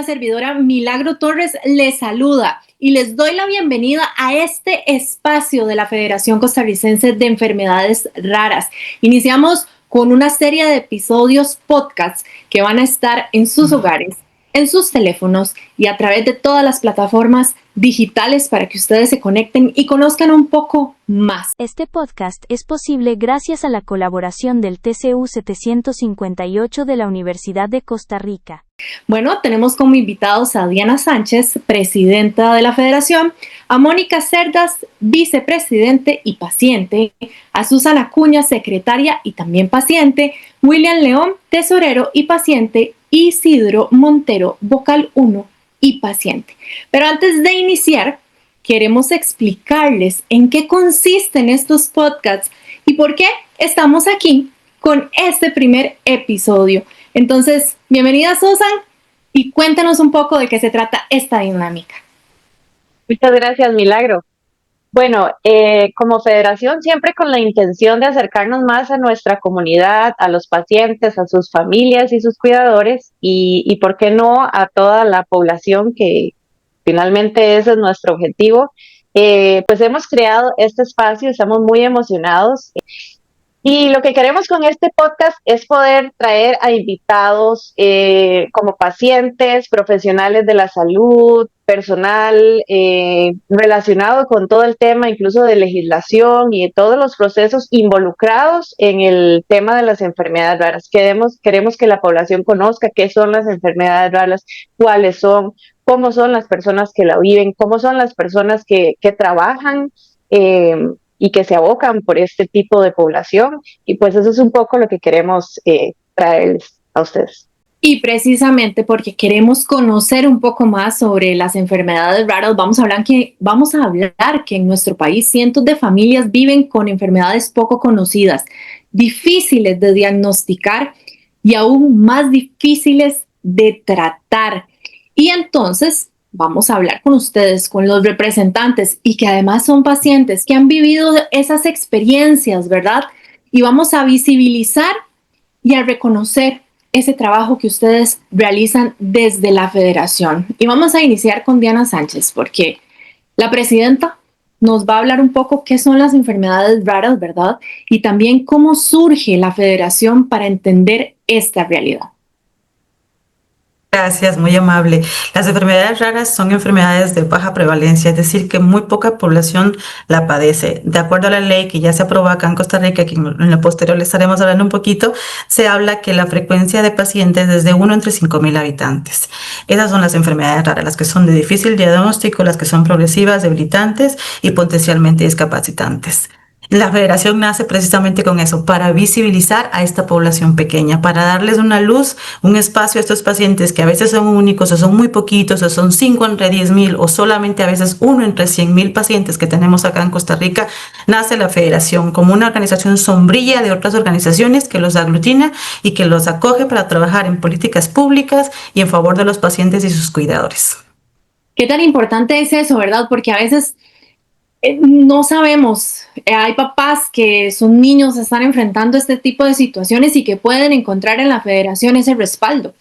servidora Milagro Torres les saluda y les doy la bienvenida a este espacio de la Federación Costarricense de Enfermedades Raras. Iniciamos con una serie de episodios podcast que van a estar en sus hogares, en sus teléfonos y a través de todas las plataformas digitales para que ustedes se conecten y conozcan un poco más. Este podcast es posible gracias a la colaboración del TCU 758 de la Universidad de Costa Rica. Bueno, tenemos como invitados a Diana Sánchez, presidenta de la Federación, a Mónica Cerdas, vicepresidente y paciente, a Susana Acuña, secretaria y también paciente, William León, tesorero y paciente, y Isidro Montero, vocal 1 y paciente. Pero antes de iniciar, queremos explicarles en qué consisten estos podcasts y por qué estamos aquí con este primer episodio. Entonces, bienvenida Susan y cuéntanos un poco de qué se trata esta dinámica. Muchas gracias, Milagro. Bueno, como federación siempre con la intención de acercarnos más a nuestra comunidad, a los pacientes, a sus familias y sus cuidadores y por qué no a toda la población, que finalmente ese es nuestro objetivo. Pues hemos creado este espacio, estamos muy emocionados. Y lo que queremos con este podcast es poder traer a invitados como pacientes, profesionales de la salud, personal relacionado con todo el tema, incluso de legislación y de todos los procesos involucrados en el tema de las enfermedades raras. Queremos que la población conozca qué son las enfermedades raras, cuáles son, cómo son las personas que la viven, cómo son las personas que trabajan y que se abocan por este tipo de población, y pues eso es un poco lo que queremos traerles a ustedes. Y precisamente porque queremos conocer un poco más sobre las enfermedades raras, vamos a hablar que en nuestro país cientos de familias viven con enfermedades poco conocidas, difíciles de diagnosticar y aún más difíciles de tratar. Y entonces vamos a hablar con ustedes, con los representantes y que además son pacientes que han vivido esas experiencias, ¿verdad? Y vamos a visibilizar y a reconocer ese trabajo que ustedes realizan desde la Federación. Y vamos a iniciar con Diana Sánchez, porque la presidenta nos va a hablar un poco qué son las enfermedades raras, ¿verdad? Y también cómo surge la Federación para entender esta realidad. Gracias, muy amable. Las enfermedades raras son enfermedades de baja prevalencia, es decir, que muy poca población la padece. De acuerdo a la ley que ya se aprobó acá en Costa Rica, que en lo posterior le estaremos hablando un poquito, se habla que la frecuencia de pacientes es de 1 entre 5,000 habitantes. Esas son las enfermedades raras, las que son de difícil diagnóstico, las que son progresivas, debilitantes y potencialmente discapacitantes. La Federación nace precisamente con eso, para visibilizar a esta población pequeña, para darles una luz, un espacio a estos pacientes que a veces son únicos o son muy poquitos o son 5 entre 10,000 o solamente a veces 1 entre 100,000 pacientes que tenemos acá en Costa Rica. Nace la Federación como una organización sombrilla de otras organizaciones que los aglutina y que los acoge para trabajar en políticas públicas y en favor de los pacientes y sus cuidadores. ¿Qué tan importante es eso, verdad? Porque a veces no sabemos, hay papás que sus niños están enfrentando este tipo de situaciones y que pueden encontrar en la Federación ese respaldo.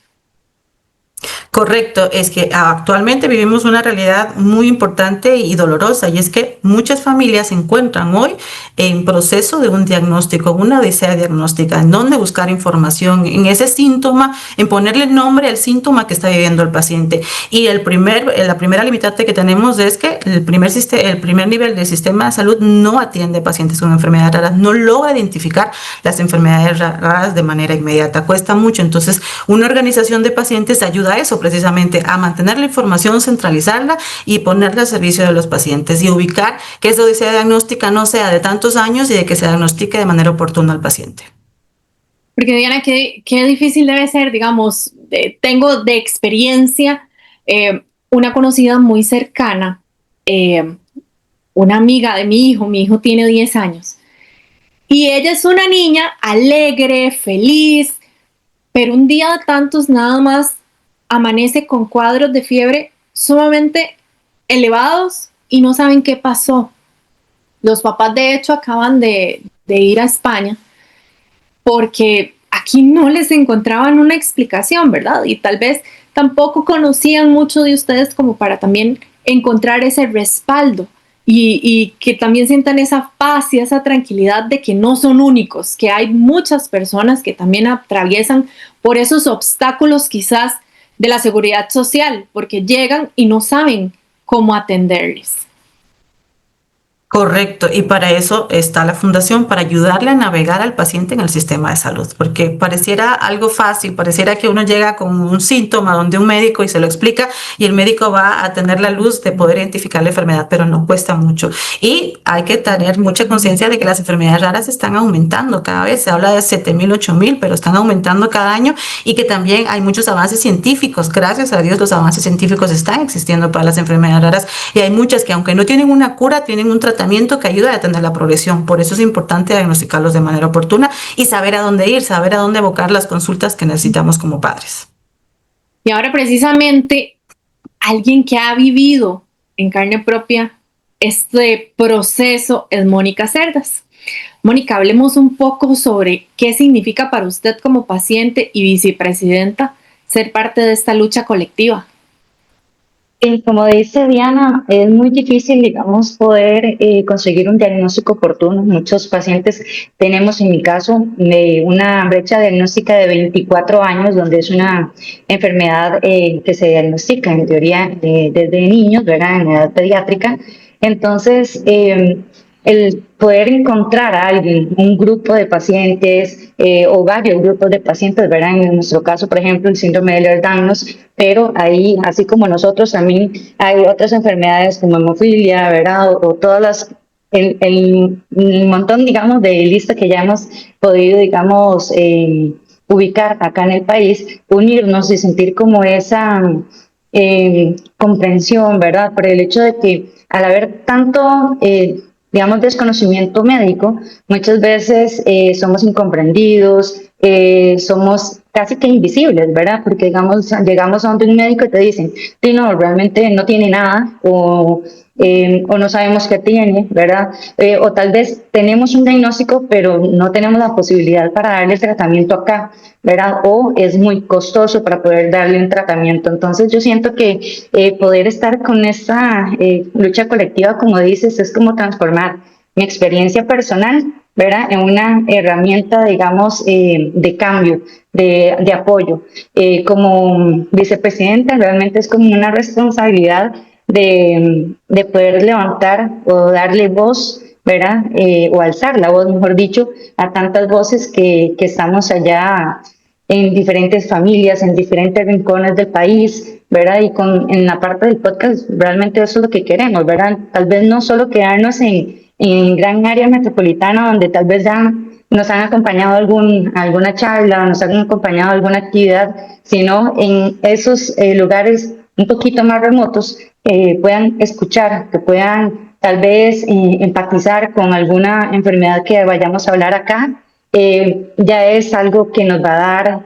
Correcto, es que actualmente vivimos una realidad muy importante y dolorosa, y es que muchas familias se encuentran hoy en proceso de un diagnóstico, una odisea diagnóstica, en donde buscar información en ese síntoma, en ponerle nombre al síntoma que está viviendo el paciente. Y la primera limitante que tenemos es que el primer nivel del sistema de salud no atiende pacientes con enfermedades raras, no logra identificar las enfermedades raras de manera inmediata, cuesta mucho. Entonces, una organización de pacientes ayuda a eso, precisamente a mantener la información, centralizarla y ponerla al servicio de los pacientes y ubicar que esa odisea diagnóstica no sea de tantos años y de que se diagnostique de manera oportuna al paciente. Porque Diana, qué difícil debe ser, digamos, tengo de experiencia una conocida muy cercana, una amiga de mi hijo tiene 10 años y ella es una niña alegre, feliz, pero un día de tantos nada más amanece con cuadros de fiebre sumamente elevados y no saben qué pasó. Los papás de hecho acaban de ir a España porque aquí no les encontraban una explicación, ¿verdad? Y tal vez tampoco conocían mucho de ustedes como para también encontrar ese respaldo y que también sientan esa paz y esa tranquilidad de que no son únicos, que hay muchas personas que también atraviesan por esos obstáculos quizás de la seguridad social, porque llegan y no saben cómo atenderles. Correcto, y para eso está la fundación, para ayudarle a navegar al paciente en el sistema de salud, porque pareciera algo fácil, pareciera que uno llega con un síntoma donde un médico y se lo explica y el médico va a tener la luz de poder identificar la enfermedad, pero no cuesta mucho. Y hay que tener mucha conciencia de que las enfermedades raras están aumentando cada vez, se habla de 7.000, 8.000, pero están aumentando cada año y que también hay muchos avances científicos, gracias a Dios los avances científicos están existiendo para las enfermedades raras y hay muchas que aunque no tienen una cura, tienen un tratamiento que ayuda a detener la progresión. Por eso es importante diagnosticarlos de manera oportuna y saber a dónde ir, saber a dónde evocar las consultas que necesitamos como padres. Y ahora precisamente alguien que ha vivido en carne propia este proceso es Mónica Cerdas. Mónica, hablemos un poco sobre qué significa para usted como paciente y vicepresidenta ser parte de esta lucha colectiva. Como dice Diana, es muy difícil, digamos, poder conseguir un diagnóstico oportuno. Muchos pacientes tenemos, en mi caso, una brecha diagnóstica de 24 años, donde es una enfermedad que se diagnostica en teoría desde niños, ¿verdad? En edad pediátrica. Entonces, el poder encontrar a alguien, un grupo de pacientes o varios grupos de pacientes, ¿verdad? En nuestro caso, por ejemplo, el síndrome de Ehlers-Danlos, pero ahí, así como nosotros, también hay otras enfermedades como hemofilia, ¿verdad? O todas las, el montón, digamos, de listas que ya hemos podido, digamos, ubicar acá en el país, unirnos y sentir como esa comprensión, ¿verdad? Por el hecho de que al haber tanto digamos, desconocimiento médico, muchas veces somos incomprendidos, somos casi que invisibles, ¿verdad? Porque, digamos, llegamos a donde un médico y te dicen, sí, no, realmente no tiene nada, o no sabemos qué tiene, ¿verdad? O tal vez tenemos un diagnóstico, pero no tenemos la posibilidad para darle el tratamiento acá, ¿verdad? O es muy costoso para poder darle un tratamiento. Entonces yo siento que poder estar con esta lucha colectiva, como dices, es como transformar mi experiencia personal, ¿verdad? En una herramienta, digamos, de cambio, de apoyo. Como vicepresidenta realmente es como una responsabilidad de poder levantar o darle voz, ¿verdad? O alzar la voz, mejor dicho, a tantas voces que estamos allá en diferentes familias, en diferentes rincones del país, ¿verdad? Y en la parte del podcast, realmente eso es lo que queremos, ¿verdad? Tal vez no solo quedarnos en gran área metropolitana donde tal vez ya nos han acompañado alguna charla, nos han acompañado alguna actividad, sino en esos lugares un poquito más remotos puedan escuchar, que puedan tal vez empatizar con alguna enfermedad que vayamos a hablar acá, ya es algo que nos va a dar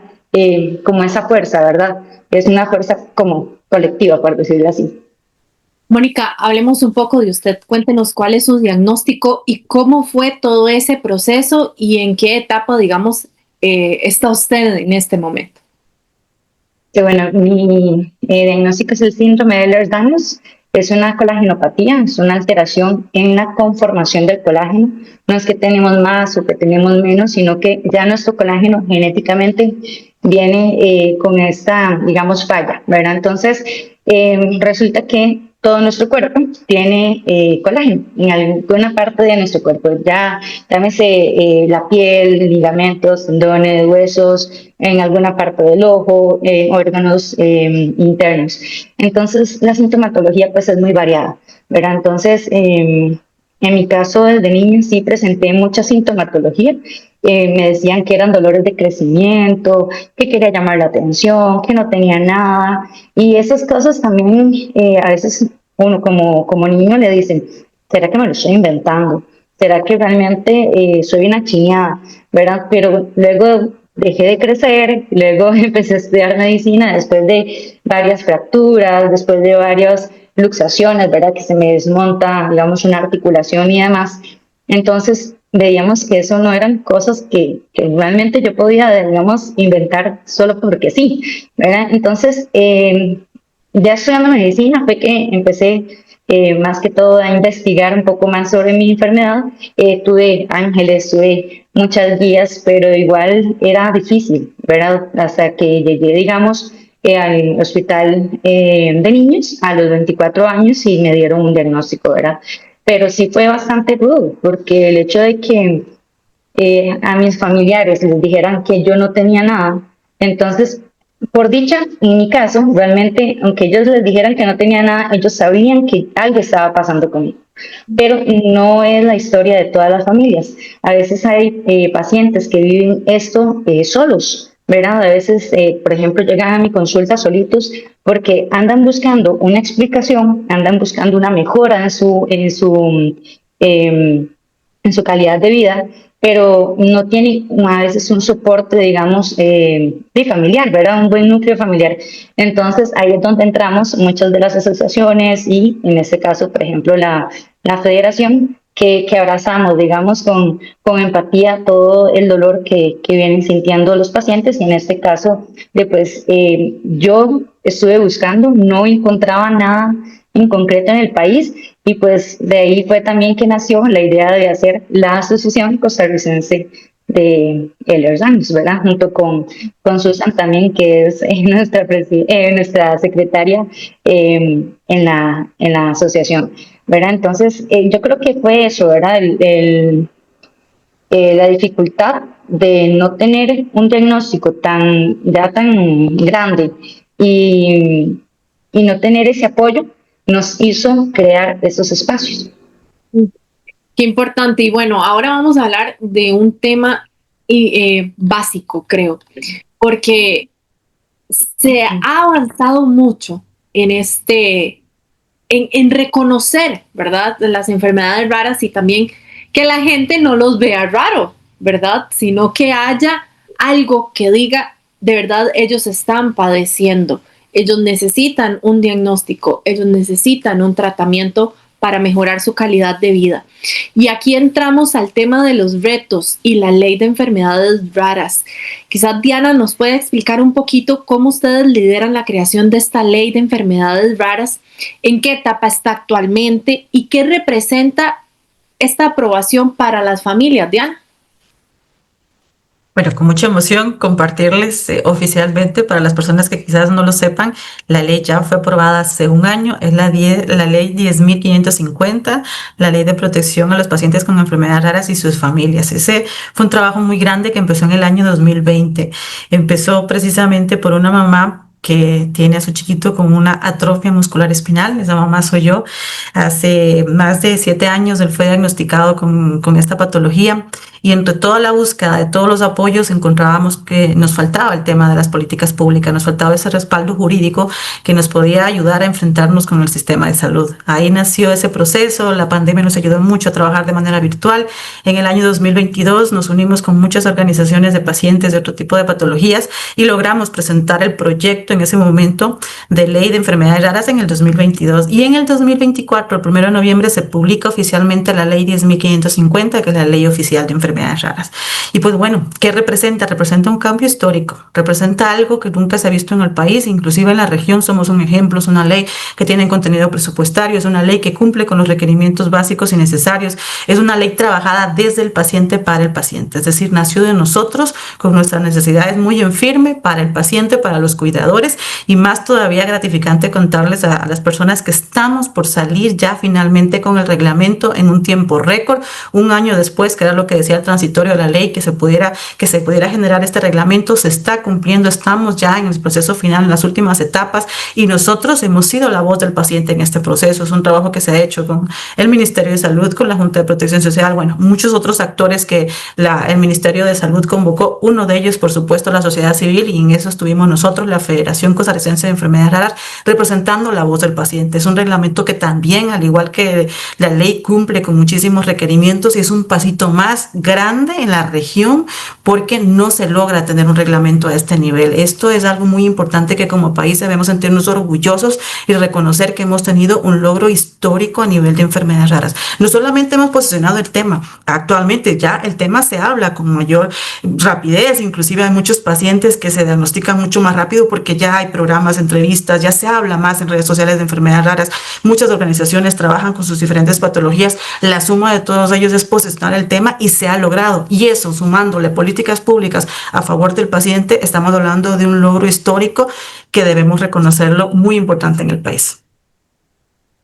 como esa fuerza, ¿verdad? Es una fuerza como colectiva, por decirlo así. Mónica, hablemos un poco de usted. Cuéntenos cuál es su diagnóstico y cómo fue todo ese proceso y en qué etapa, digamos, está usted en este momento. Que bueno, mi diagnóstico es el síndrome de Ehlers-Danlos. Es una colagenopatía, es una alteración en la conformación del colágeno. No es que tenemos más o que tenemos menos, sino que ya nuestro colágeno genéticamente viene con esta, digamos, falla, ¿verdad? Entonces, resulta que todo nuestro cuerpo tiene colágeno en alguna parte de nuestro cuerpo, ya llámese la piel, ligamentos, tendones, huesos, en alguna parte del ojo, órganos internos. Entonces la sintomatología pues es muy variada, ¿verdad? Entonces en mi caso desde niño sí presenté mucha sintomatología. Me decían que eran dolores de crecimiento, que quería llamar la atención, que no tenía nada. Y esas cosas también a veces uno como niño le dicen, ¿será que me lo estoy inventando? ¿Será que realmente soy una chiñada? ¿Verdad? Pero luego dejé de crecer, luego empecé a estudiar medicina después de varias fracturas, después de varias luxaciones, ¿verdad? Que se me desmonta, digamos, una articulación y demás. Entonces, veíamos que eso no eran cosas que realmente yo podía, digamos, inventar solo porque sí, ¿verdad? Entonces, ya estudiando medicina fue que empecé más que todo a investigar un poco más sobre mi enfermedad. Tuve ángeles, tuve muchas guías, pero igual era difícil, ¿verdad? Hasta que llegué, digamos, al hospital de niños a los 24 años y me dieron un diagnóstico, ¿verdad? Pero sí fue bastante rudo, porque el hecho de que a mis familiares les dijeran que yo no tenía nada, entonces, por dicha, en mi caso, realmente, aunque ellos les dijeran que no tenía nada, ellos sabían que algo estaba pasando conmigo. Pero no es la historia de todas las familias. A veces hay pacientes que viven esto solos, ¿verdad? A veces, por ejemplo, llegan a mi consulta solitos porque andan buscando una explicación, andan buscando una mejora en su calidad de vida, pero no tiene a veces un soporte, digamos, de familiar, ¿verdad? Un buen núcleo familiar. Entonces, ahí es donde entramos muchas de las asociaciones y, en este caso, por ejemplo, la federación, que abrazamos, digamos, con empatía todo el dolor que vienen sintiendo los pacientes. Y en este caso, pues, yo estuve buscando, no encontraba nada en concreto en el país, y pues de ahí fue también que nació la idea de hacer la Asociación Costarricense de Ehlers-Danlos, ¿verdad? Junto con Susan también, que es nuestra secretaria en la asociación, ¿verdad? Entonces, yo creo que fue eso, ¿verdad? La dificultad de no tener un diagnóstico tan grande y no tener ese apoyo nos hizo crear esos espacios. Qué importante. Y bueno, ahora vamos a hablar de un tema básico, creo, porque se ha avanzado mucho en en reconocer, ¿verdad?, las enfermedades raras, y también que la gente no los vea raro, ¿verdad?, sino que haya algo que diga, de verdad, ellos están padeciendo, ellos necesitan un diagnóstico, ellos necesitan un tratamiento para mejorar su calidad de vida. Y aquí entramos al tema de los retos y la ley de enfermedades raras. Quizás Diana nos puede explicar un poquito cómo ustedes lideran la creación de esta ley de enfermedades raras, en qué etapa está actualmente y qué representa esta aprobación para las familias. Diana. Bueno, con mucha emoción compartirles oficialmente, para las personas que quizás no lo sepan, la ley ya fue aprobada hace un año, es la ley 10.550, la ley de protección a los pacientes con enfermedades raras y sus familias. Ese fue un trabajo muy grande que empezó en el año 2020. Empezó precisamente por una mamá que tiene a su chiquito con una atrofia muscular espinal. Esa mamá soy yo. Hace más de 7 años él fue diagnosticado con esta patología, y entre toda la búsqueda de todos los apoyos encontrábamos que nos faltaba el tema de las políticas públicas, nos faltaba ese respaldo jurídico que nos podía ayudar a enfrentarnos con el sistema de salud. Ahí nació ese proceso. La pandemia nos ayudó mucho a trabajar de manera virtual. En el año 2022 nos unimos con muchas organizaciones de pacientes de otro tipo de patologías y logramos presentar el proyecto en ese momento de ley de enfermedades raras en el 2022. Y en el 2024, el 1 de noviembre, se publica oficialmente la ley 10.550, que es la ley oficial de enfermedades raras. Y pues bueno, ¿qué representa? Representa un cambio histórico, representa algo que nunca se ha visto en el país, inclusive en la región somos un ejemplo. Es una ley que tiene contenido presupuestario, es una ley que cumple con los requerimientos básicos y necesarios, es una ley trabajada desde el paciente para el paciente, es decir, nació de nosotros con nuestras necesidades muy en firme para el paciente, para los cuidadores, y más todavía gratificante contarles a las personas que estamos por salir ya finalmente con el reglamento en un tiempo récord, un año después, que era lo que decía el transitorio de la ley, que se pudiera generar este reglamento. Se está cumpliendo, estamos ya en el proceso final, en las últimas etapas, y nosotros hemos sido la voz del paciente en este proceso. Es un trabajo que se ha hecho con el Ministerio de Salud, con la Junta de Protección Social, bueno, muchos otros actores que el Ministerio de Salud convocó, uno de ellos, por supuesto, la sociedad civil, y en eso estuvimos nosotros, la Federación Costarricense de Enfermedades Raras, representando la voz del paciente. Es un reglamento que también, al igual que la ley, cumple con muchísimos requerimientos, y es un pasito más grande en la región porque no se logra tener un reglamento a este nivel. Esto es algo muy importante que como país debemos sentirnos orgullosos y reconocer que hemos tenido un logro histórico a nivel de enfermedades raras. No solamente hemos posicionado el tema, actualmente ya el tema se habla con mayor rapidez, inclusive hay muchos pacientes que se diagnostican mucho más rápido porque ya hay programas, entrevistas, ya se habla más en redes sociales de enfermedades raras. Muchas organizaciones trabajan con sus diferentes patologías. La suma de todos ellos es posicionar el tema y se ha logrado. Y eso, sumándole políticas públicas a favor del paciente, estamos hablando de un logro histórico que debemos reconocerlo, muy importante en el país.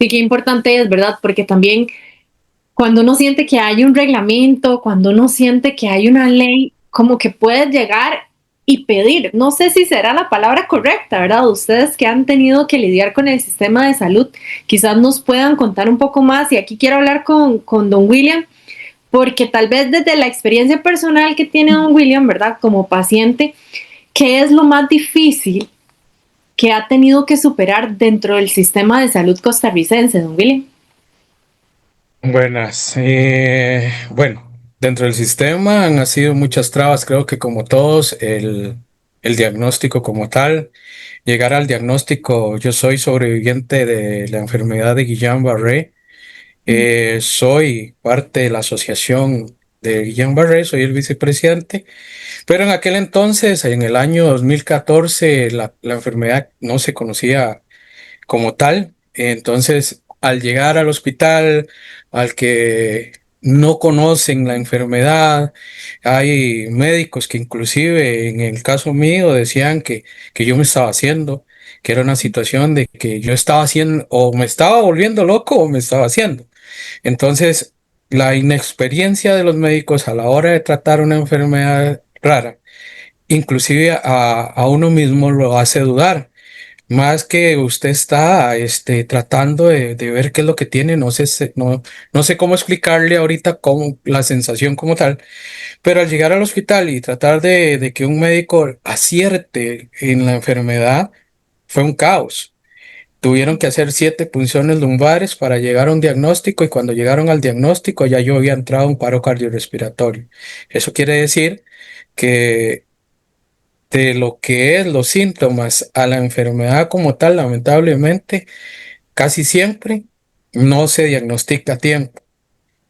Sí, qué importante es, ¿verdad? Porque también cuando uno siente que hay un reglamento, cuando uno siente que hay una ley, como que puedes llegar y pedir, no sé si será la palabra correcta, ¿verdad? Ustedes que han tenido que lidiar con el sistema de salud, quizás nos puedan contar un poco más, y aquí quiero hablar con don William, porque tal vez desde la experiencia personal que tiene don William, ¿verdad? Como paciente, ¿qué es lo más difícil que ha tenido que superar dentro del sistema de salud costarricense, don William? Buenas. Bueno, dentro del sistema han nacido muchas trabas, creo que como todos, el diagnóstico como tal, llegar al diagnóstico, yo soy sobreviviente de la enfermedad de Guillain-Barré, soy parte de la asociación de Guillain-Barré, soy el vicepresidente, pero en aquel entonces, en el año 2014, la enfermedad no se conocía como tal. Entonces, al llegar al hospital, al que no conocen la enfermedad, hay médicos que inclusive en el caso mío decían que yo me estaba haciendo, que era una situación de que yo estaba haciendo, o me estaba volviendo loco o me estaba haciendo. Entonces, la inexperiencia de los médicos a la hora de tratar una enfermedad rara, inclusive a uno mismo lo hace dudar. Más que usted está tratando de ver qué es lo que tiene, no sé cómo explicarle ahorita cómo, la sensación como tal, pero al llegar al hospital y tratar de que un médico acierte en la enfermedad, fue un caos. Tuvieron que hacer 7 punciones lumbares para llegar a un diagnóstico, y cuando llegaron al diagnóstico ya yo había entrado en un paro cardiorrespiratorio. Eso quiere decir que de lo que es los síntomas a la enfermedad como tal, lamentablemente, casi siempre no se diagnostica a tiempo.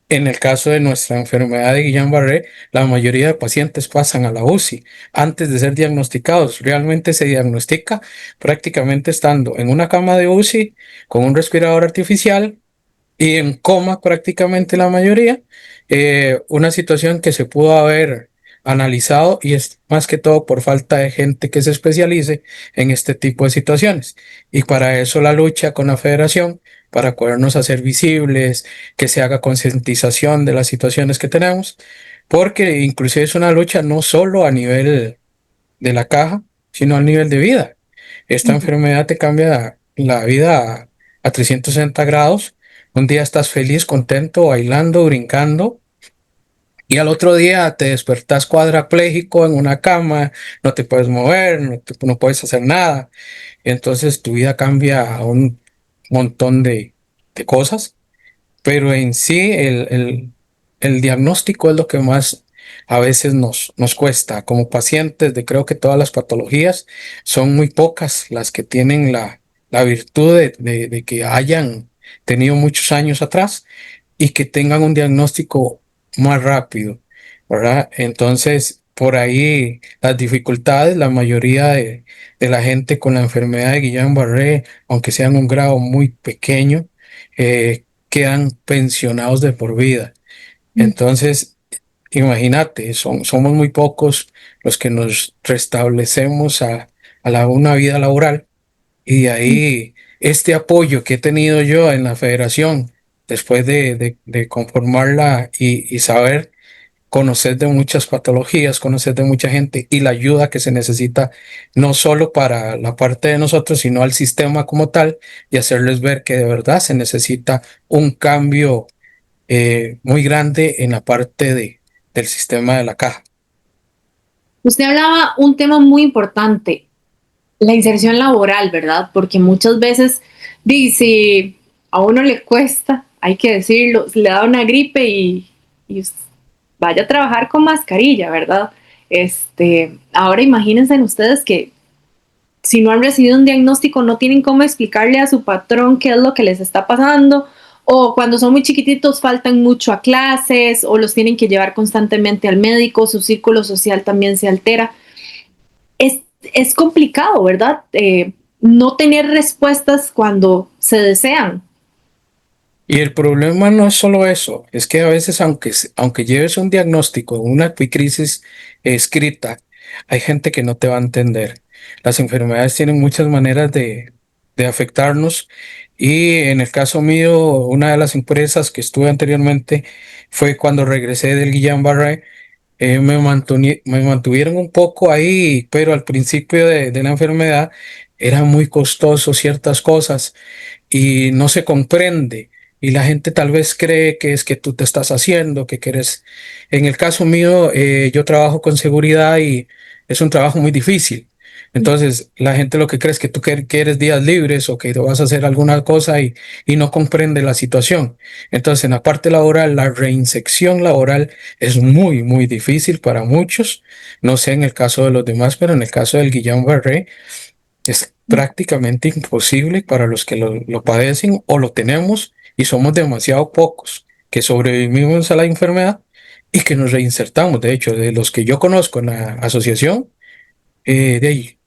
En el caso de nuestra enfermedad de Guillain-Barré, la mayoría de pacientes pasan a la UCI antes de ser diagnosticados. Realmente se diagnostica prácticamente estando en una cama de UCI con un respirador artificial y en coma prácticamente la mayoría, una situación que se pudo haber analizado, y es más que todo por falta de gente que se especialice en este tipo de situaciones. Y para eso la lucha con la federación, para podernos hacer visibles, que se haga concientización de las situaciones que tenemos, porque inclusive es una lucha no solo a nivel de la caja, sino a nivel de vida. Esta enfermedad te cambia la vida a 360 grados. Un día estás feliz, contento, bailando, brincando, y al otro día te despertás cuadrapléjico en una cama, no te puedes mover, no puedes hacer nada. Entonces tu vida cambia a un montón de cosas, pero en sí el diagnóstico es lo que más a veces nos cuesta. Como pacientes de creo que todas las patologías, son muy pocas las que tienen la virtud de que hayan tenido muchos años atrás y que tengan un diagnóstico más rápido, ¿verdad? Entonces, por ahí las dificultades, la mayoría de la gente con la enfermedad de Guillain-Barré, aunque sean un grado muy pequeño, quedan pensionados de por vida. Entonces, imagínate, somos muy pocos los que nos restablecemos a una vida laboral, y de ahí este apoyo que he tenido yo en la federación después de conformarla y saber conocer de muchas patologías, conocer de mucha gente y la ayuda que se necesita, no solo para la parte de nosotros, sino al sistema como tal, y hacerles ver que de verdad se necesita un cambio muy grande en la parte del sistema de la caja. Usted hablaba un tema muy importante, la inserción laboral, ¿verdad? Porque muchas veces, si a uno le cuesta, hay que decirlo, le da una gripe y vaya a trabajar con mascarilla, ¿verdad? Ahora imagínense ustedes que si no han recibido un diagnóstico, no tienen cómo explicarle a su patrón qué es lo que les está pasando, o cuando son muy chiquititos faltan mucho a clases, o los tienen que llevar constantemente al médico, su círculo social también se altera. Es complicado, ¿verdad? No tener respuestas cuando se desean. Y el problema no es solo eso, es que a veces aunque lleves un diagnóstico, una crisis escrita, hay gente que no te va a entender. Las enfermedades tienen muchas maneras de afectarnos y en el caso mío, una de las empresas que estuve anteriormente fue cuando regresé del Guillain-Barré. Me mantuvieron un poco ahí, pero al principio de la enfermedad era muy costoso ciertas cosas y no se comprende. Y la gente tal vez cree que es que tú te estás haciendo, que quieres. En el caso mío, yo trabajo con seguridad y es un trabajo muy difícil. Entonces, la gente lo que cree es que tú quieres días libres o que te vas a hacer alguna cosa y no comprende la situación. Entonces, en la parte laboral, la reinserción laboral es muy, muy difícil para muchos. No sé en el caso de los demás, pero en el caso del Guillain-Barré, es prácticamente imposible para los que lo padecen o lo tenemos y somos demasiado pocos que sobrevivimos a la enfermedad y que nos reinsertamos. De hecho, de los que yo conozco en la asociación, de ahí,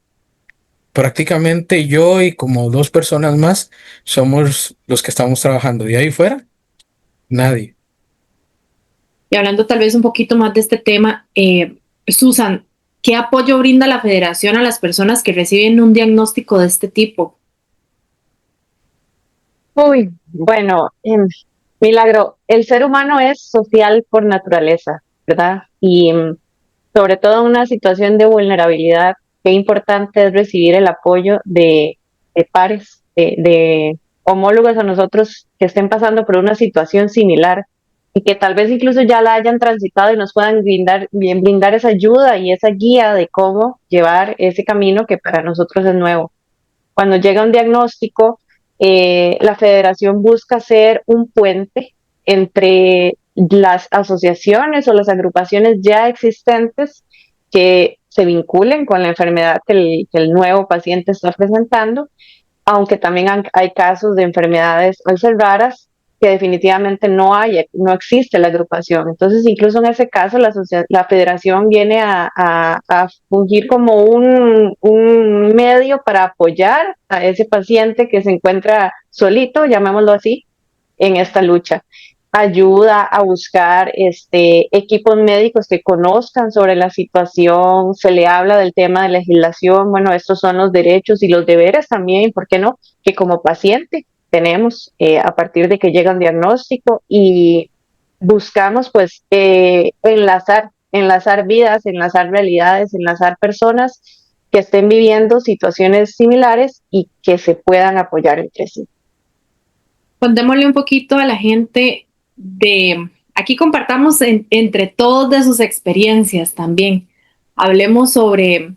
prácticamente yo y como dos personas más somos los que estamos trabajando. De ahí fuera, nadie. Y hablando tal vez un poquito más de este tema, Susan, ¿qué apoyo brinda la Federación a las personas que reciben un diagnóstico de este tipo? Uy, bueno, Milagro, el ser humano es social por naturaleza, ¿verdad? Y sobre todo en una situación de vulnerabilidad, qué importante es recibir el apoyo de pares, de homólogos a nosotros que estén pasando por una situación similar y que tal vez incluso ya la hayan transitado y nos puedan brindar esa ayuda y esa guía de cómo llevar ese camino que para nosotros es nuevo. Cuando llega un diagnóstico, la federación busca ser un puente entre las asociaciones o las agrupaciones ya existentes que se vinculen con la enfermedad que el nuevo paciente está presentando, aunque también hay casos de enfermedades raras que definitivamente no existe la agrupación. Entonces, incluso en ese caso, la federación viene a fungir como un medio para apoyar a ese paciente que se encuentra solito, llamémoslo así, en esta lucha. Ayuda a buscar equipos médicos que conozcan sobre la situación, se le habla del tema de legislación, bueno, estos son los derechos y los deberes también, ¿por qué no? Que como paciente tenemos a partir de que llega un diagnóstico y buscamos pues enlazar vidas, enlazar realidades, enlazar personas que estén viviendo situaciones similares y que se puedan apoyar entre sí. Contémosle un poquito a la gente aquí compartamos entre todos de sus experiencias también. Hablemos sobre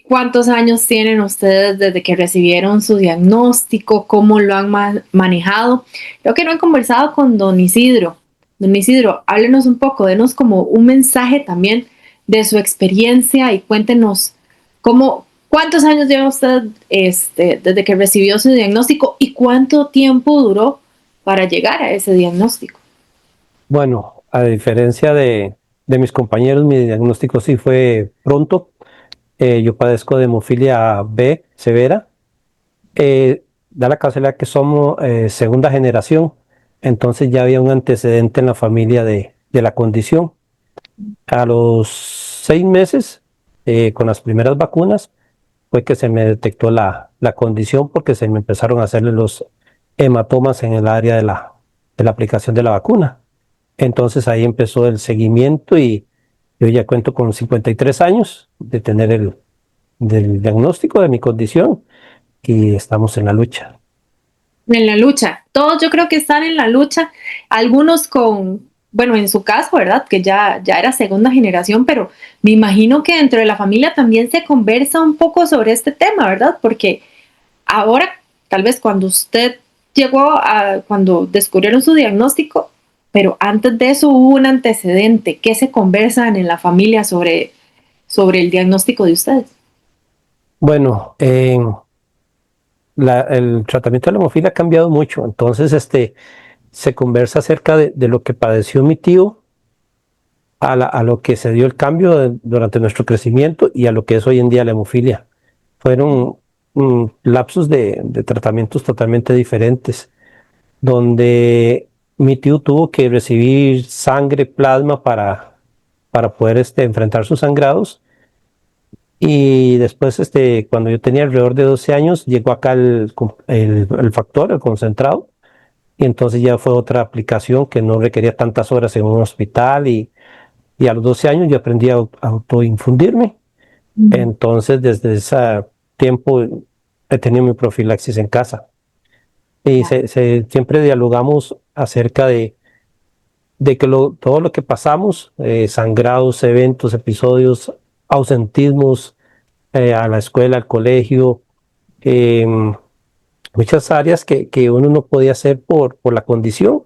cuántos años tienen ustedes desde que recibieron su diagnóstico, cómo lo han manejado. Creo que no han conversado con don Isidro. Don Isidro, háblenos un poco, denos como un mensaje también de su experiencia y cuéntenos cuántos años lleva usted desde que recibió su diagnóstico y cuánto tiempo duró para llegar a ese diagnóstico. Bueno, a diferencia de mis compañeros, mi diagnóstico sí fue pronto. Yo padezco de hemofilia B severa. Da la casualidad que somos segunda generación, entonces ya había un antecedente en la familia de la condición. A los 6 meses, con las primeras vacunas, fue que se me detectó la condición porque se me empezaron a hacerle los hematomas en el área de la aplicación de la vacuna. Entonces ahí empezó el seguimiento y yo ya cuento con 53 años de tener del diagnóstico de mi condición y estamos en la lucha. En la lucha. Todos yo creo que están en la lucha. Algunos bueno, en su caso, ¿verdad? Que ya era segunda generación, pero me imagino que dentro de la familia también se conversa un poco sobre este tema, ¿verdad? Porque ahora, tal vez cuando usted cuando descubrieron su diagnóstico, pero antes de eso hubo un antecedente. ¿Qué se conversan en la familia sobre el diagnóstico de ustedes? Bueno, el tratamiento de la hemofilia ha cambiado mucho, entonces se conversa acerca de lo que padeció mi tío, a lo que se dio el cambio durante nuestro crecimiento y a lo que es hoy en día la hemofilia. Fueron lapsos de tratamientos totalmente diferentes, donde mi tío tuvo que recibir sangre, plasma para poder enfrentar sus sangrados. Y después, cuando yo tenía alrededor de 12 años, llegó acá el factor, el concentrado, y entonces ya fue otra aplicación que no requería tantas horas en un hospital, y a los 12 años yo aprendí a autoinfundirme. Entonces, desde ese tiempo he tenido mi profilaxis en casa. Y siempre dialogamos acerca de que todo lo que pasamos, sangrados, eventos, episodios, ausentismos, a la escuela, al colegio, muchas áreas que uno no podía hacer por la condición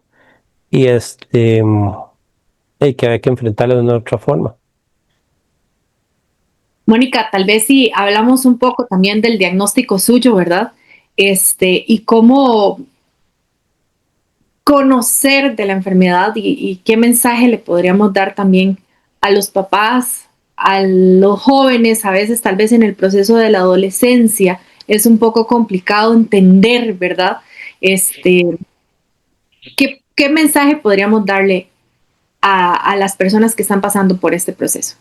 y, y que hay que enfrentarlo de una otra forma. Mónica, tal vez si hablamos un poco también del diagnóstico suyo, ¿verdad? Y cómo conocer de la enfermedad y qué mensaje le podríamos dar también a los papás, a los jóvenes, a veces tal vez en el proceso de la adolescencia es un poco complicado entender, ¿verdad? ¿Qué mensaje podríamos darle a las personas que están pasando por este proceso?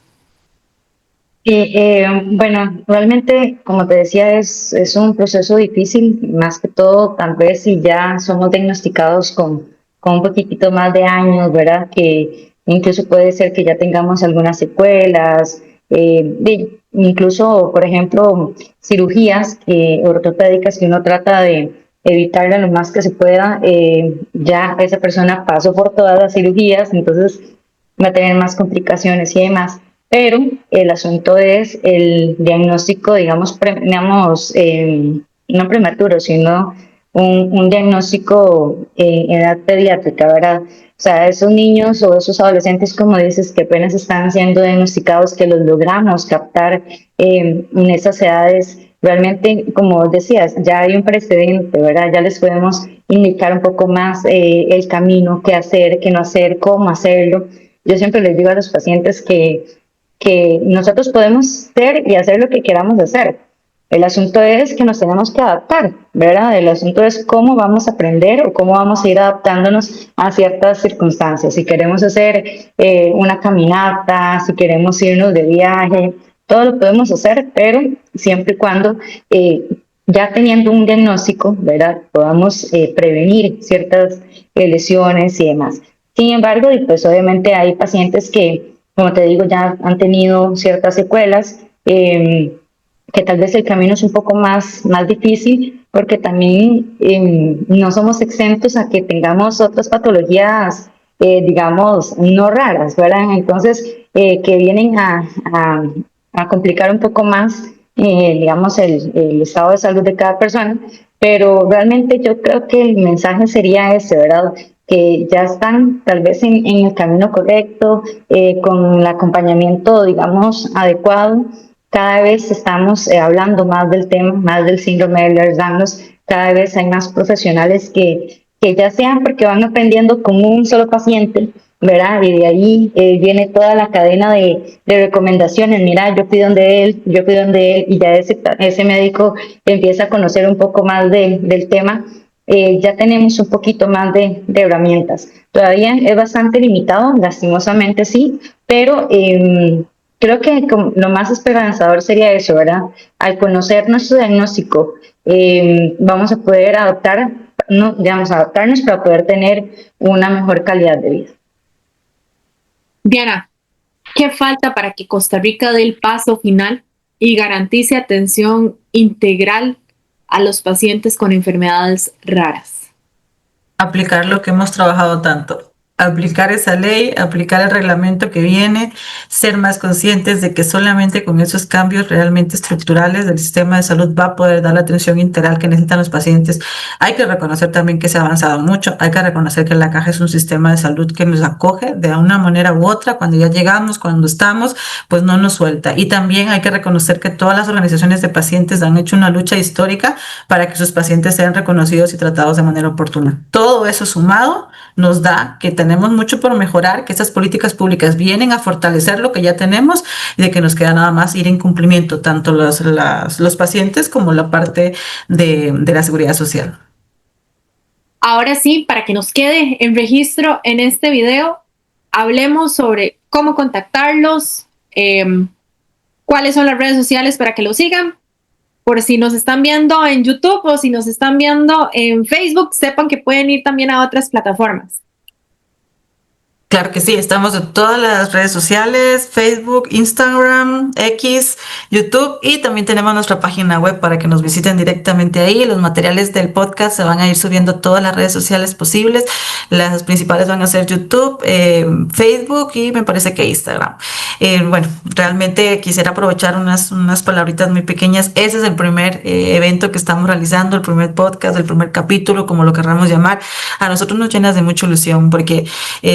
Bueno, realmente, como te decía, es un proceso difícil, más que todo, tal vez si ya somos diagnosticados con un poquitito más de años, ¿verdad? Que incluso puede ser que ya tengamos algunas secuelas, incluso, por ejemplo, cirugías ortopédicas que uno trata de evitarla lo más que se pueda. Ya esa persona pasó por todas las cirugías, entonces va a tener más complicaciones y demás. Pero el asunto es el diagnóstico, digamos, no prematuro, sino un diagnóstico en edad pediátrica, ¿verdad? O sea, esos niños o esos adolescentes, como dices, que apenas están siendo diagnosticados, que los logramos captar en esas edades, realmente, como decías, ya hay un precedente, ¿verdad? Ya les podemos indicar un poco más el camino, qué hacer, qué no hacer, cómo hacerlo. Yo siempre les digo a los pacientes que nosotros podemos ser y hacer lo que queramos hacer. El asunto es que nos tenemos que adaptar, ¿verdad? El asunto es cómo vamos a aprender o cómo vamos a ir adaptándonos a ciertas circunstancias. Si queremos hacer una caminata, si queremos irnos de viaje, todo lo podemos hacer, pero siempre y cuando ya teniendo un diagnóstico, ¿verdad? Podamos prevenir ciertas lesiones y demás. Sin embargo, y pues obviamente hay pacientes que, como te digo, ya han tenido ciertas secuelas, que tal vez el camino es un poco más difícil, porque también no somos exentos a que tengamos otras patologías, digamos, no raras, ¿verdad? Entonces, que vienen a complicar un poco más, digamos, el estado de salud de cada persona, pero realmente yo creo que el mensaje sería ese, ¿verdad? Que ya están tal vez en el camino correcto, con el acompañamiento, digamos, adecuado. Cada vez estamos hablando más del tema, más del síndrome de Ehlers-Danlos. Cada vez hay más profesionales que ya sean porque van aprendiendo con un solo paciente, ¿verdad? Y de ahí viene toda la cadena de recomendaciones. Mira, yo fui donde él, y ya ese médico empieza a conocer un poco más del tema. Ya tenemos un poquito más de herramientas. Todavía es bastante limitado, lastimosamente sí, pero creo que lo más esperanzador sería eso, ¿verdad? Al conocer nuestro diagnóstico, vamos a poder adaptarnos para poder tener una mejor calidad de vida. Diana, ¿qué falta para que Costa Rica dé el paso final y garantice atención integral a los pacientes con enfermedades raras? Aplicar lo que hemos trabajado tanto, aplicar esa ley, aplicar el reglamento que viene, ser más conscientes de que solamente con esos cambios realmente estructurales del sistema de salud va a poder dar la atención integral que necesitan los pacientes. Hay que reconocer también que se ha avanzado mucho, hay que reconocer que la Caja es un sistema de salud que nos acoge de una manera u otra, cuando ya llegamos, cuando estamos, pues no nos suelta. Y también hay que reconocer que todas las organizaciones de pacientes han hecho una lucha histórica para que sus pacientes sean reconocidos y tratados de manera oportuna. Todo eso sumado nos da que tenemos mucho por mejorar, que estas políticas públicas vienen a fortalecer lo que ya tenemos y de que nos queda nada más ir en cumplimiento, tanto los pacientes como la parte de la seguridad social. Ahora sí, para que nos quede en registro en este video, hablemos sobre cómo contactarlos, cuáles son las redes sociales para que los sigan. Por si nos están viendo en YouTube o si nos están viendo en Facebook, sepan que pueden ir también a otras plataformas. Claro que sí, estamos en todas las redes sociales, Facebook, Instagram, X, YouTube, y también tenemos nuestra página web para que nos visiten directamente ahí. Los materiales del podcast se van a ir subiendo a todas las redes sociales posibles. Las principales van a ser YouTube, Facebook y me parece que Instagram. Bueno, realmente quisiera aprovechar unas palabritas muy pequeñas. Ese es el primer evento que estamos realizando, el primer podcast, el primer capítulo, como lo querramos llamar. A nosotros nos llena de mucha ilusión porque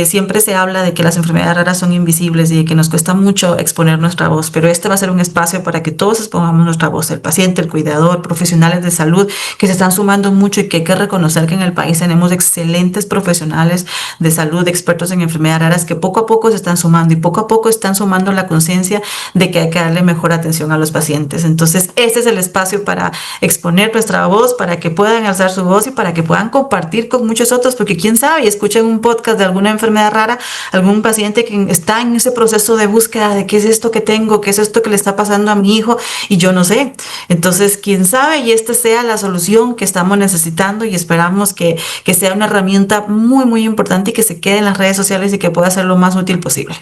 siempre se habla de que las enfermedades raras son invisibles y de que nos cuesta mucho exponer nuestra voz, pero este va a ser un espacio para que todos expongamos nuestra voz, el paciente, el cuidador, profesionales de salud que se están sumando mucho y que hay que reconocer que en el país tenemos excelentes profesionales de salud, expertos en enfermedades raras que poco a poco se están sumando y poco a poco están sumando la conciencia de que hay que darle mejor atención a los pacientes. Entonces, este es el espacio para exponer nuestra voz, para que puedan alzar su voz y para que puedan compartir con muchos otros, porque quién sabe, y escuchen un podcast de alguna enfermedad rara, algún paciente que está en ese proceso de búsqueda de qué es esto que tengo, qué es esto que le está pasando a mi hijo y yo no sé. Entonces, quién sabe, y esta sea la solución que estamos necesitando y esperamos que sea una herramienta muy, muy importante y que se quede en las redes sociales y que pueda ser lo más útil posible.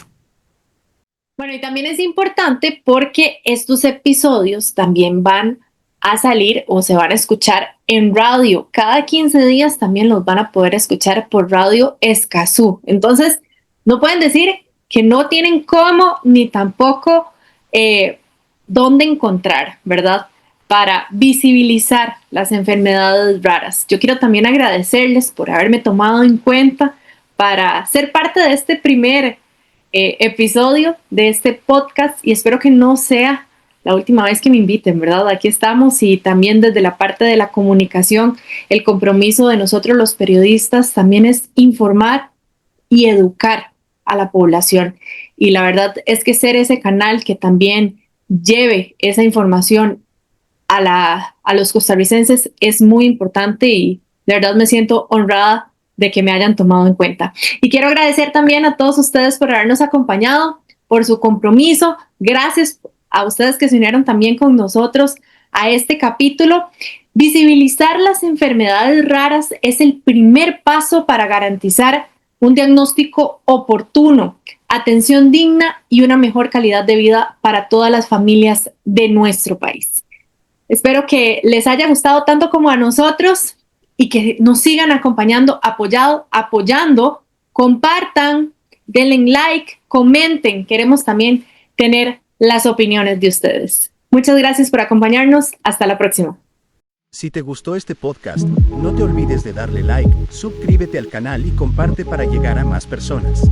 Bueno, y también es importante porque estos episodios también van a salir o se van a escuchar en radio. Cada 15 días también los van a poder escuchar por Radio Escazú. Entonces, no pueden decir que no tienen cómo ni tampoco dónde encontrar, ¿verdad? Para visibilizar las enfermedades raras. Yo quiero también agradecerles por haberme tomado en cuenta para ser parte de este primer episodio de este podcast y espero que no sea la última vez que me inviten, ¿verdad? Aquí estamos y también desde la parte de la comunicación, el compromiso de nosotros los periodistas también es informar y educar a la población. Y la verdad es que ser ese canal que también lleve esa información a los costarricenses es muy importante y de verdad me siento honrada de que me hayan tomado en cuenta. Y quiero agradecer también a todos ustedes por habernos acompañado, por su compromiso. Gracias a ustedes que se unieron también con nosotros a este capítulo. Visibilizar las enfermedades raras es el primer paso para garantizar un diagnóstico oportuno, atención digna y una mejor calidad de vida para todas las familias de nuestro país. Espero que les haya gustado tanto como a nosotros y que nos sigan acompañando, apoyando, compartan, denle like, comenten. Queremos también tener las opiniones de ustedes. Muchas gracias por acompañarnos. Hasta la próxima. Si te gustó este podcast, no te olvides de darle like, suscríbete al canal y comparte para llegar a más personas.